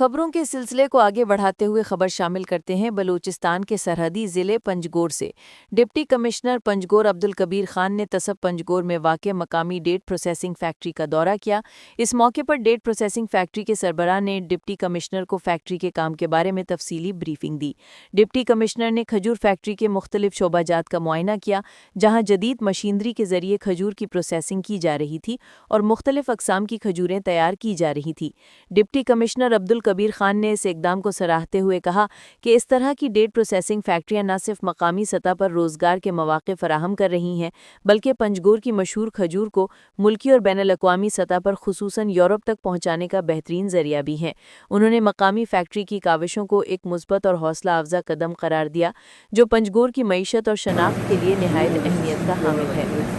खबरों के सिलसिले को आगे बढ़ाते हुए खबर शामिल करते हैं बलूचिस्तान के सरहदी जिले पंजगोर से। डिप्टी कमिश्नर पंजगोर अब्दुल कबीर खान ने तसब पंजगोर में वाक़ मकामी डेट प्रोसेसिंग फैक्ट्री का दौरा किया। इस मौके पर डेट प्रोसेसिंग फैक्ट्री के सरबराह ने डिप्टी कमिश्नर को फैक्ट्री के काम के बारे में तफसीली ब्रीफिंग दी। डिप्टी कमिश्नर ने खजूर फैक्ट्री के मुख्तलिफ शोबाजात का मुआयना किया, जहाँ जदीद मशीनरी के जरिए खजूर की प्रोसेसिंग की जा रही थी और मुख्तलिफ अक़साम की खजूरें तैयार की जा रही थी। डिप्टी कमिश्नर अब्दुल कबीर खान ने इस इक़दाम को सराहते हुए कहा कि इस तरह की डेट प्रोसेसिंग फैक्ट्रियां न सिर्फ मकामी सतह पर रोज़गार के मौक़े फराहम कर रही हैं, बल्कि पंजगोर की मशहूर खजूर को मुल्की और बैनुल-अक़वामी सतह पर खुसूसन यूरोप तक पहुँचाने का बेहतरीन ज़रिया भी हैं। उन्होंने मकामी फैक्ट्री की काविशों को एक मुस्बत और हौसला अफजा कदम करार दिया, जो पंजगोर की मईशत और शनाख्त के लिए निहायत अहमियत का हामिल है।